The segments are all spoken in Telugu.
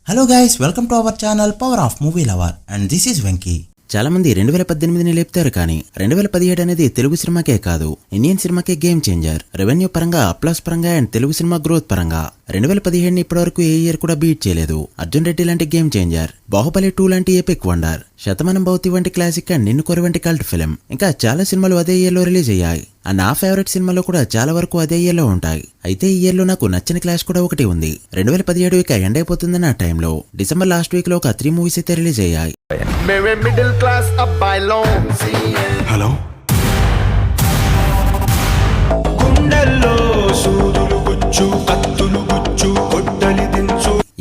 Hello guys, welcome to our channel power of movie lover and this is Venky. చాలా మంది 2018ని లేపుతారు, కానీ 2017 అనేది తెలుగు సినిమాకే కాదు, ఇండియన్ సినిమాకే గేమ్ చేంజర్. రెవెన్యూ పరంగా, అప్లాస్ పరంగా అండ్ తెలుగు సినిమా గ్రోత్ పరంగా 2017ని ఇప్పటివరకు ఏ ఇయర్ కూడా బీట్ చేయలేదు. అర్జున్ రెడ్డి లాంటి గేమ్ చేంజర్, బాహుబలి 2 లాంటి ఎపిక్ వండర్, శతమానం భౌతి వంటి క్లాసిక్ అండ్ నిన్ను కోరి వంటి కల్ట్ ఫిలిం, ఇంకా చాలా సినిమాలు అదే ఇయర్ లో రిలీజ్ అయ్యాయి. అండ్ నా ఫేవరెట్ సినిమాలో కూడా చాలా వరకు అదే ఇయర్ లో ఉంటాయి. అయితే ఈ ఇయర్ లో నాకు నచ్చిన క్లాష్ కూడా ఒకటి ఉంది. 2017 ఇక ఎండ్ అయిపోతుందన్న టైంలో డిసెంబర్ లాస్ట్ వీక్ లో ఒక 3 మూవీస్ అయితే రిలీజ్ అయ్యాయి. హలో,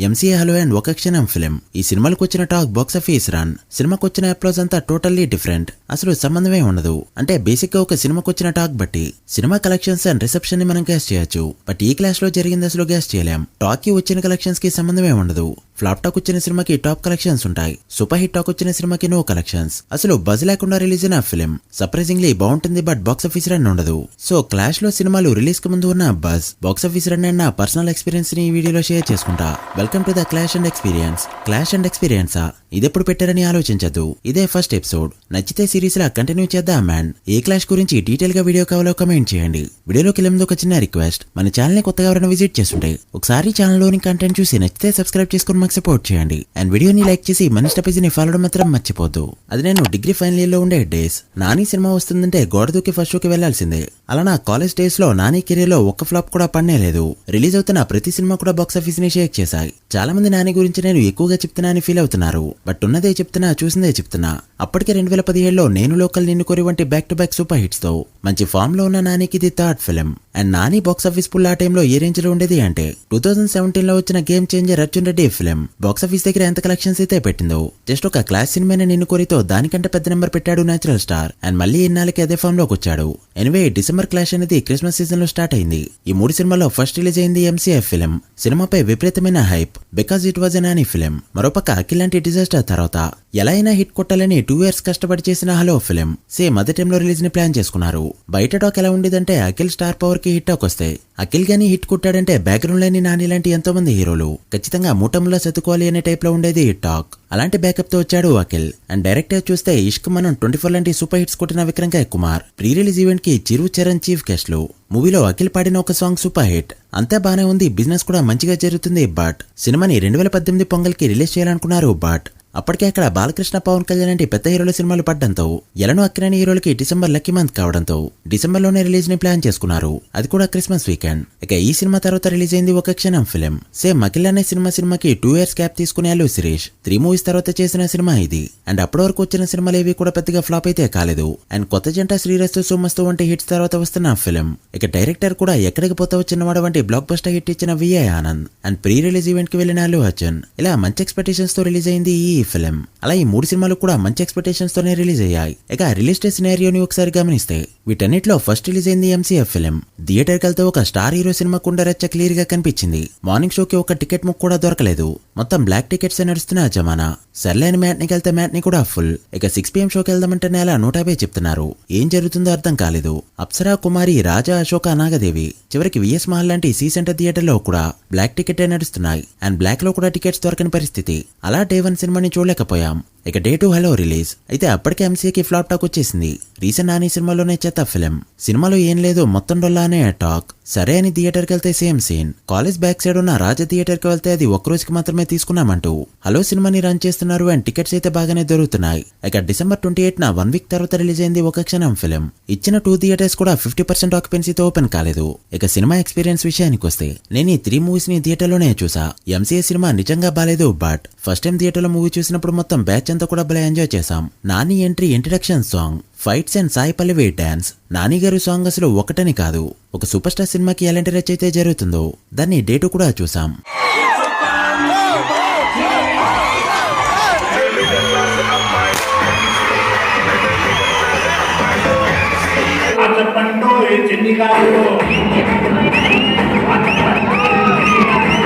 ఎంసీఏ హలో అండ్ ఒక క్షణం ఫిలిం. ఈ సినిమాలకు వచ్చిన టాక్, బాక్స్ ఆఫీస్ రన్, సినిమాకు వచ్చిన అప్లోజ్ అంతా టోటల్లీ డిఫరెంట్. అసలు సంబంధమే ఉండదు. అంటే బేసిక్ గా ఒక సినిమాకు వచ్చిన టాక్ బట్టి సినిమా కలెక్షన్స్ అండ్ రిసెప్షన్ ని మనం గెస్ చేయొచ్చు. బట్ ఈ క్లాష్ లో జరిగింది అసలు గెస్ చేయలేం. టాక్ కి వచ్చిన కలెక్షన్స్ కి సంబంధమే ఉండదు. ఫ్లాప్ టాక్ వచ్చిన సినిమాకి టాప్ కలెక్షన్స్ ఉంటాయి. సూపర్ హిట్ టాక్ వచ్చిన సినిమాకి నో కలెక్షన్స్. అసలు బజ్ లేకుండా రిలీజ్ అయిన ఫిలిం సర్ప్రైజింగ్లీ బాగుంటుంది, బట్ బాక్స్ ఆఫీస్ రన్ ఉండదు. సో క్లాష్ లో సినిమాలు రిలీజ్ కు ముందు ఉన్న buzz, box office run and నా పర్సనల్ ఎక్స్పీరియన్స్ ని ఈ వీడియోలో షేర్ చేసుకుంటా. Welcome to the clash and experience. Clash and ఎక్స్పీరియన్సా ఇదెప్పుడు పెట్టారని ఆలోచించద్దు. ఇదే ఫస్ట్ ఎపిసోడ్. నచ్చితే సిరీస్ లా కంటిన్యూ చేద్దాం. అండ్ ఏ క్లాష్ గురించి డీటెయిల్ గా వీడియో కావాలో కమెంట్ చేయండి. వీడియోలోకి వెళ్ళే ఒక చిన్న రిక్వెస్ట్, మన ఛానల్ ని కొత్తగా ఎవరైనా విజిట్ చేస్తుంటే ఒకసారి ఛానల్ లోని కంటెంట్ చూసి నచ్చితే సబ్స్క్రైబ్ చేసుకుని మాకు సపోర్ట్ చేయండి. అండ్ వీడియోని లైక్ చేసి మన స్టెపేజ్ ని ఫాలో మాత్రం మర్చిపోద్దు. అది నేను డిగ్రీ ఫైనల్ ఇయర్ లో ఉండే డేస్. నాని సినిమా వస్తుందంటే గోడ దూకి ఫస్ట్ షోకి వెళ్లాల్సిందే. అలా నా కాలేజ్ డేస్ లో నాని కెరీర్ లో ఒక్క ఫ్లాప్ కూడా పడనే లేదు. రిలీజ్ అవుతున్న ప్రతి సినిమా కూడా బాక్స్ ఆఫీస్ ని షేక్ చేశాయి. చాలా మంది నాని గురించి నేను ఎక్కువగా చెప్తున్నా అని ఫీల్ అవుతున్నారు. బట్ ఉన్నదే చెప్తున్నా, చూసిందే చెప్తున్నా. అప్పటికే 2017లో నేను లోకల్, నిన్ను కోరి వంటి back to back super hits తో మంచి ఫామ్ లో ఉన్న నానికి ఇది third film. And Nani box office pull ఆ టైంలో ఏ రేంజ్ లో ఉండేది అంటే 2017 లో వచ్చిన game changer Arjun Reddy film box office దగ్గర ఎంత కలెక్షన్స్ అయితే పెట్టిందో, జస్ట్ ఒక క్లాస్ సినిమాని నిన్ను కోరితో దానికంటే పెద్ద నెంబర్ పెట్టాడు నేచురల్ స్టార్. అండ్ మళ్ళీ ఇన్నాళ్ళకి అదే ఫామ్ లోకి వచ్చాడు. ఎనివే, డిసెంబర్ క్లాష్ అనేది క్రిస్మస్ సీజన్ లో స్టార్ట్ అయింది. ఈ 3 సినిమాల్లో ఫస్ట్ రిలీజ్ అయింది ఎంసీఏ ఫిలిం. సినిమాపై విపరీతమైన hype, because it was a Nani film. మరోపక్క అఖిల్ లాంటి డిజాస్టర్ తర్వాత ఎలా అయినా హిట్ కొట్టాలని 2 years కష్టపడి చేసిన హలో ఫిలిం సేమ్ అదే టైంలో రిలీజ్ ని ప్లాన్ చేసుకున్నారు. బయట టాక్ ఎలా ఉండేదంటే అఖిల్ స్టార్ పవర్ కి హిట్ టాక్ వస్తే, అఖిల్ గానీ హిట్ కొట్టాడంటే బ్యాక్గ్రౌండ్ లేని నాని లాంటి ఎంతో మంది హీరోలు ఖచ్చితంగా మూటములా సతుకోవాలి అనే టైప్ లో ఉండేది హిట్ టాక్. అలాంటి బ్యాకప్ తో వచ్చాడు అఖిల్. అండ్ డైరెక్టర్ చూస్తే ఇష్క్ మనం 24 లాంటి సూపర్ హిట్స్ కొట్టిన Vikram Kumar. Pre release event కి చిరు చరణ్ చీఫ్ గెస్ట్ లు. మూవీలో అఖిల్ పాడిన ఒక సాంగ్ సూపర్ హిట్. అంతా బానే ఉంది, బిజినెస్ కూడా మంచిగా జరుగుతుంది. బట్ సినిమాని 2018 పొంగల్ కి రిలీజ్ చేయాలనుకున్నారు. బట్ అప్పటికే అక్కడ బాలకృష్ణ, పవన్ కళ్యాణ్ లాంటి పెద్ద హీరోల సినిమాలు పడ్డంతో, ఎలను అక్కిరాని హీరోలకి డిసెంబర్ లక్కీ మంత్ కావడంతో డిసెంబర్ లోనే రిలీజ్ ని ప్లాన్ చేసుకున్నారు. అది కూడా క్రిస్మస్ వీకెండ్. ఇక ఈ సినిమా తర్వాత రిలీజ్ అయింది ఒక క్షణం ఫిలిం. సేమ్ అఖిల్ అనే సినిమాకి 2 years గ్యాప్ తీసుకునే అల్లు శిరీష్ 3 movies తర్వాత చేసిన సినిమా ఇది. అండ్ అప్పటి వరకు వచ్చిన సినిమాలు ఏవి కూడా పెద్దగా ఫ్లాప్ అయితే కాలేదు. అండ్ కొత్త జంట శ్రీరస్తు సోమస్తు వంటి హిట్స్ తర్వాత వస్తున్న ఫిలిం. ఇక డైరెక్టర్ కూడా ఎక్కడికి పోతావో చిన్నవాడు వంటి బ్లాక్ బస్టర్ హిట్ ఇచ్చిన VI Anand. And pre release event కి వెళ్లిన అల్లు అర్జున్. ఇలా మంచి ఎక్స్పెక్టేషన్స్ తో రిలీజ్ అయింది ఈ ఫిలిం. అలా ఈ 3 సినిమాలు కూడా మంచి ఎక్స్పెక్టేషన్స్ తోనే రిలీజ్ అయ్యాయి. ఇక రిలీజ్ డే సినారియోని ఒకసారి గమనిస్తే, వీటన్నిటిలో ఫస్ట్ రిలీజ్ అయింది ఎంసీఏ ఫిలిం. థియేటర్ కెళ్తే ఒక స్టార్ హీరో సినిమా కుండా రచ్చ క్లియర్ గా కనిపించింది. మార్నింగ్ షోకి ఒక టికెట్ ముక్ కూడా దొరకలేదు. మొత్తం బ్లాక్ టికెట్స్ నడుస్తున్న జమానా. సర్లేని మ్యాట్నికి వెళ్తే మ్యాట్ని కూడా ఫుల్. ఇక 6 PM షోకి వెళ్దామంటే నెల 150 చెప్తున్నారు. ఏం జరుగుతుందో అర్థం కాలేదు. అప్సరా, కుమారి, రాజా, అశోక, నాగదేవి, చివరికి విఎస్ మహల్ లాంటి సి సెంటర్ థియేటర్ లో కూడా బ్లాక్ టికెట్ నడుస్తున్నాయి. అండ్ బ్లాక్ లో కూడా టికెట్స్ దొరకని పరిస్థితి. అలా డే 1 సినిమాని చూడలేకపోయాం. ఇక డే 2 హలో రిలీజ్ అయితే అప్పటికే ఎంసీఏకి ఫ్లాప్ టాక్ వచ్చేసింది. రీసెంట్ నాని సినిమాలోనే చెత్త ఫిలిం. సినిమాలో ఏం లేదు, మొత్తం డొల్లా అనే టాక్. సరే అని థియేటర్ కి వెళ్తే same scene. College back side ఉన్న రాజా థియేటర్ కి వెళ్తే అది ఒక్క రోజుకి మాత్రమే తీసుకున్నామంటూ హలో సినిమాని రన్ చేస్తున్నారు. అండ్ టికెట్స్ అయితే బాగానే దొరుకుతున్నాయి. ఇక డిసెంబర్ 28న 1 week తర్వాత రిలీజ్ అయింది ఒక క్షణం ఫిలిం. ఇచ్చిన 2 theaters కూడా 50% ఆక్యుపెన్సీతో ఓపెన్ కాలేదు. ఇక సినిమా ఎక్స్పీరియన్స్ విషయానికి వస్తే, నేను ఈ 3 movies ని థియేటర్ లోనే చూసా. ఎంసీఏ సినిమా నిజంగా బాలేదు. బట్ ఫస్ట్ టైం థియేటర్ లో మూవీ చూసినప్పుడు మొత్తం బ్యాచ్ అంతా కూడా భలే ఎంజాయ్ చేశాం. Nani entry, introduction song, fights and Sai Pallavi dance. Nani గారు సాంగ్ అసలు ఒకటని కాదు. ఒక సూపర్ స్టార్ సినిమాకి ఎలాంటి రచ్ అయితే జరుగుతుందో దాన్ని డే 2 కూడా చూసాం.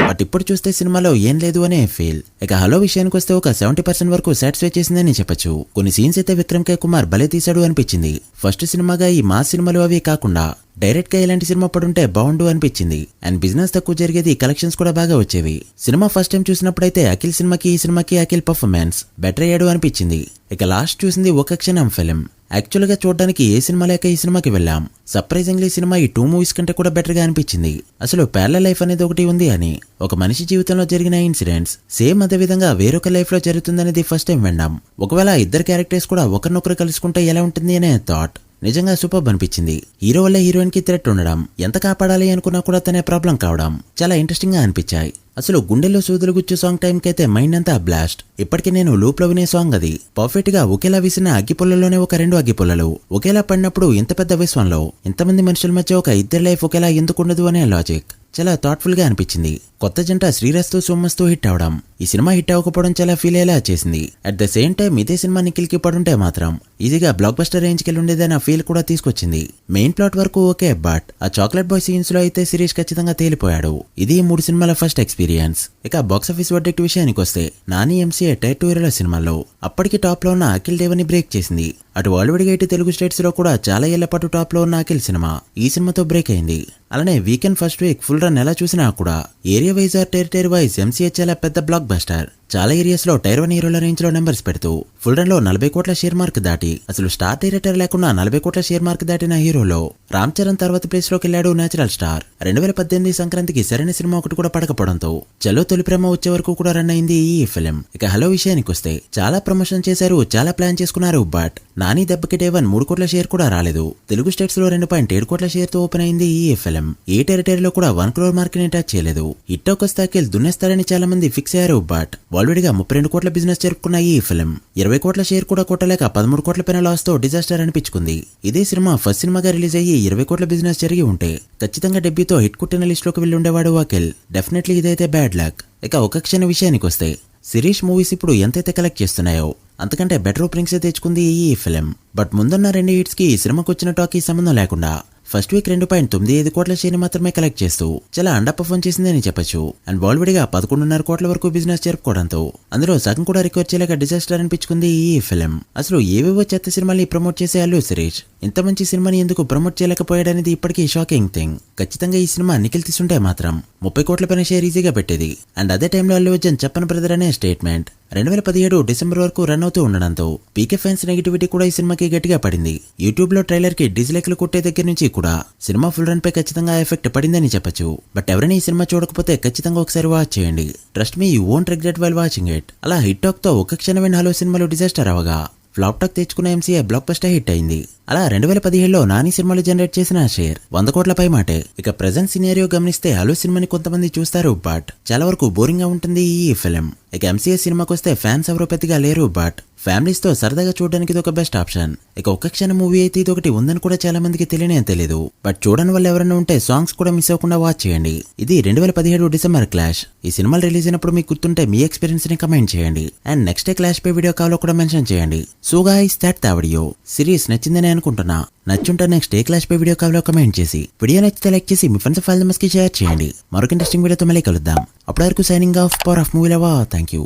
బట్ ఇప్పుడు చూస్తే సినిమాలో ఏం లేదు అనే ఫీల్. ఇక హలో విషయానికి వస్తే ఒక 70% వరకు సాటిస్ఫై చేసిందని చెప్పొచ్చు. కొన్ని సీన్స్ అయితే విక్రమ్ కుమార్ భలే తీశాడు అనిపించింది. ఫస్ట్ సినిమాగా ఈ మాస్ సినిమాలు అవి కాకుండా డైరెక్ట్ గా ఇలాంటి సినిమా పడుంటే బాగుండు అనిపించింది. అండ్ బిజినెస్ తక్కువ జరిగేది, కలెక్షన్స్ కూడా బాగా వచ్చేవి. సినిమా ఫస్ట్ టైం చూసినప్పుడైతే అఖిల్ సినిమాకి ఈ సినిమాకి అఖిల్ పర్ఫార్మెన్స్ బెటర్ అయ్యాడు అనిపించింది. ఇక లాస్ట్ చూసింది ఒక క్షణం ఫిల్మ్. యాక్చువల్ గా చూడడానికి ఏ సినిమా లేక ఈ సినిమాకి వెళ్ళాం. సర్ప్రైజింగ్లీ సినిమా ఈ 2 మూవీస్ కంటే కూడా బెటర్ గా అనిపించింది. అసలు ప్యారలల్ లైఫ్ అనేది ఒకటి ఉంది అని, ఒక మనిషి జీవితంలో జరిగిన ఇన్సిడెంట్స్ సేమ్ అదే విధంగా వేరొక లైఫ్ లో జరుగుతుందనేది ఫస్ట్ టైం విన్నాం. ఒకవేళ ఇద్దరు క్యారెక్టర్స్ కూడా ఒకరినొకరు కలుసుకుంటే ఎలా ఉంటుంది అనే థాట్ నిజంగా సూపర్ అనిపించింది. హీరో వల్ల హీరోయిన్ కి థ్రెట్ ఉండడం, ఎంత కాపాడాలి అనుకున్నా కూడా తనే ప్రాబ్లం కావడం చాలా ఇంట్రెస్టింగ్ గా అనిపించాయి. అసలు గుండెల్లో సూదులు గుచ్చు సాంగ్ టైం కైతే మైండ్ అంతా బ్లాస్ట్. ఇప్పటికీ నేను లూప్ లో వినే సాంగ్ అది. పర్ఫెక్ట్ గా ఒకేలా విసిన అగ్గిపుల్లలోనే ఒక 2 అగ్గిపుల్లలు ఒకేలా పడినప్పుడు ఇంత పెద్ద విశ్వంలో ఇంతమంది మనుషుల మధ్య ఒక ఇద్దరు లైఫ్ ఒకేలా ఎందుకుండదు అనే లాజిక్ చాలా థాట్ఫుల్ గా అనిపించింది. కొత్త జంట శ్రీరస్తు సోమస్తు హిట్ అవడం, ఈ సినిమా హిట్ అవ్వకపోవడం చాలా ఫీల్ అయ్యేలా చేసింది. అట్ ద సేమ్ టైం ఇదే సినిమా నిఖిల్ కి పడుంటే మాత్రం ఈజీగా బ్లాక్ బస్టర్ రేంజ్ కి ఉండేదన్న ఫీల్ కూడా తీసుకొచ్చింది. మెయిన్ ప్లాట్ వరకు ఓకే, బట్ ఆ చాక్లెట్ బాయ్ సీన్స్ లో అయితే శిరీష్ ఖచ్చితంగా తేలిపోయాడు. ఇది 3 సినిమాల ఫస్ట్ ఎక్స్పీరియన్స్. ఇక బాక్సాఫీస్ వర్డిక్ట్ విషయానికి వస్తే, నాని ఎంసీఏ టైర్ 2 ఏళ్ల సినిమాల్లో అప్పటికి టాప్ లో ఉన్న అఖిల్ దేవని బ్రేక్ చేసింది. అటు బాలీవుడ్ గా ఇటు తెలుగు స్టేట్స్ లో కూడా చాలా ఏళ్ల పాటు టాప్ లో ఉన్న అఖిల్ సినిమా ఈ సినిమాతో బ్రేక్ అయింది. అలానే weekend first week full run ఎలా చూసినా కూడా area wise or territory wise MCA చాలా పెద్ద బ్లాక్ బస్టర్. చాలా ఏరియాస్ లో టైర్ 1 హీరోల రేంజ్ లో నెంబర్స్ పెడుతూ ఫుల్ రన్ లో 40 కోట్ల షేర్ మార్క్ దాటి, అసలు స్టార్ డైరెక్టర్ లేకుండా 40 కోట్ల షేర్ మార్క్ దాటిన హీరోలో రామ్ చరణ్ తర్వాత ప్లేస్ లోకి వెళ్లాడు నేచురల్ స్టార్. 2018 సంక్రాంతికి సరైన సినిమా ఒకటి కూడా పడకపోవడంతో చలో తొలి ప్రేమ వచ్చే వరకు కూడా రన్ అయింది ఈ ఫిలిం. ఇక హలో విషయానికి వస్తే, చాలా ప్రమోషన్ చేశారు, చాలా ప్లాన్ చేసుకున్నారు, బట్ నాని దెబ్బకి డే 1 3 కోట్ల షేర్ కూడా రాలేదు. తెలుగు స్టేట్స్ లో 2.7 కోట్ల షేర్ తో ఓపెన్ అయింది ఈ ఫిలిం. ఏ టెరిటరీలో కూడా 1 crore మార్క్ ని టచ్ చేయలేదు. హిట్టోకొస్తే అఖిల్ దున్నేస్తారని చాలా మంది ఫిక్స్ అయ్యారు, బట్ బాలీవుడ్ గా 32 కోట్ల బిజినెస్ జరుపుకున్న ఈ ఫిలిం 20 కోట్ల షేర్ కూడా కొట్టలేక 13 కోట్ల పైన లాస్ తో డిజాస్టర్ అనిపించుకుంది. ఇదే సినిమా ఫస్ట్ సినిమాగా రిలీజ్ అయ్యి 20 కోట్ల బిజినెస్ జరిగి ఉంటే ఖచ్చితంగా డెబ్యూతో హిట్ కొట్టిన లిస్ట్ లోకి వెళ్ళి ఉండేవాడు అఖిల్. డెఫినెట్లీ ఇదైతే బ్యాడ్ లక్. ఇక ఒక క్షణ విషయానికి వస్తే, శిరీష్ మూవీస్ ఇప్పుడు ఎంతైతే కలెక్ట్ చేస్తున్నాయో అంతకంటే బెటర్ ఓపెనింగ్స్ తెచ్చుకుంది ఈ ఫిలిం. బట్ ముందున్న 2 హిట్స్ కి ఈ సినిమాకు వచ్చిన టాక్ కి సంబంధం లేకుండా ఫస్ట్ వీక్ 2.95 కోట్ల షేర్ మాత్రమే కలెక్ట్ చేస్తూ చాలా అండర్ పర్ఫార్మ్ చేసిందని చెప్పొచ్చు. అండ్ బాలీవుడ్ గా 11.5 కోట్ల వరకు బిజినెస్ జరుపుకోవడంతో అందులో సగం కూడా రికవర్ చేయలేక డిజాస్టర్ అనిపించుకుంది ఈ ఫిలిం. అసలు ఏవేవో చెత్త సినిమాని ప్రమోట్ చేసే అల్లు శిరీష్ ఇంత మంచి సినిమాని ఎందుకు ప్రమోట్ చేయలేకపోయాడనేది ఇప్పటికీ షాకింగ్ థింగ్. ఖచ్చితంగా ఈ సినిమా నిఖిల్ తీసుంటే మాత్రం 30 కోట్ల పైన షేర్ ఈజీగా పెట్టేది. అండ్ అదే టైంలో అల్లు అర్జున్ చెప్పన్ బ్రదర్ అనే స్టేట్మెంట్ 2017 డిసెంబర్ వరకు రన్ అవుతూ ఉండడంతో పీకే ఫ్యాన్స్ నెగిటివిటీ కూడా ఈ సినిమాకి గట్టిగా పడింది. యూట్యూబ్ లో ట్రైలర్ కి డిస్లైక్లు కొట్టే దగ్గర నుంచి కూడా సినిమా ఫుల్ రన్ పై ఖచ్చితంగా ఎఫెక్ట్ పడిందని చెప్పొచ్చు. బట్ ఎవరైనా ఈ సినిమా చూడకపోతే ఖచ్చితంగా ఒకసారి వాచ్ చేయండి. Trust me, you won't regret while watching it. అలా హిట్ టాక్ తో ఒక క్షణమైన హలో సినిమాలో డిజాస్టర్ అవగా ఫ్లాప్ టాక్ తెచ్చుకున్న ఎంసీఏ బ్లాక్ బస్టర్ హిట్ అయింది. అలా 2017లో నాని సినిమాలు జనరేట్ చేసిన షేర్ 100 కోట్ల పై మాటే. ఇక ప్రెజెంట్ సినారియో గమనిస్తే హలో సినిమాని కొంతమంది చూస్తారు, బట్ చాలా వరకు బోరింగ్ గా ఉంటుంది ఈ ఫిలిం. ఇక ఎంసీఏ సినిమాకి వస్తే ఫ్యాన్స్ ఎవరో పెద్దగా లేరు, బట్ ఫ్యామిలీస్ తో సరదాగా చూడడానికి ఇది ఒక బెస్ట్ ఆప్షన్. ఇక ఒక్క క్షణం మూవీ అయితే ఇది ఒకటి ఉందని కూడా చాలా మందికి తెలియనే తెలియదు. బట్ చూడని వాళ్ళు ఎవరైనా ఉంటే సాంగ్స్ కూడా మిస్ అవ్వకుండా వాచ్ చేయండి. ఇది 2017 డిసెంబర్ క్లాష్. ఈ సినిమాలు రిలీజ్ అయినప్పుడు మీకు గుర్తుంటే మీ ఎక్స్పీరియన్స్ ని కమెంట్ చేయండి. అండ్ నెక్స్ట్ క్లాష్ పై వీడియో కాల్ కూడా మెన్షన్ చేయండి. So guys, that the video. Series నచ్చిందని అనుకుంటున్నా. నచ్చుంటే నెక్స్ట్ ఏ క్లాష్ పై వీడియో కాల్ లో కమెంట్ చేసి, వీడియో నచ్చితే లైక్ చేసి మీ ఫ్రెండ్స్ ఫైల్ కి షేర్ చేయండి. మరొక ఇంట్రెస్టింగ్ వీడియోతో మళ్ళీ కలుద్దాం. అప్పటి వరకు signing off, power of movie lover. Thank you.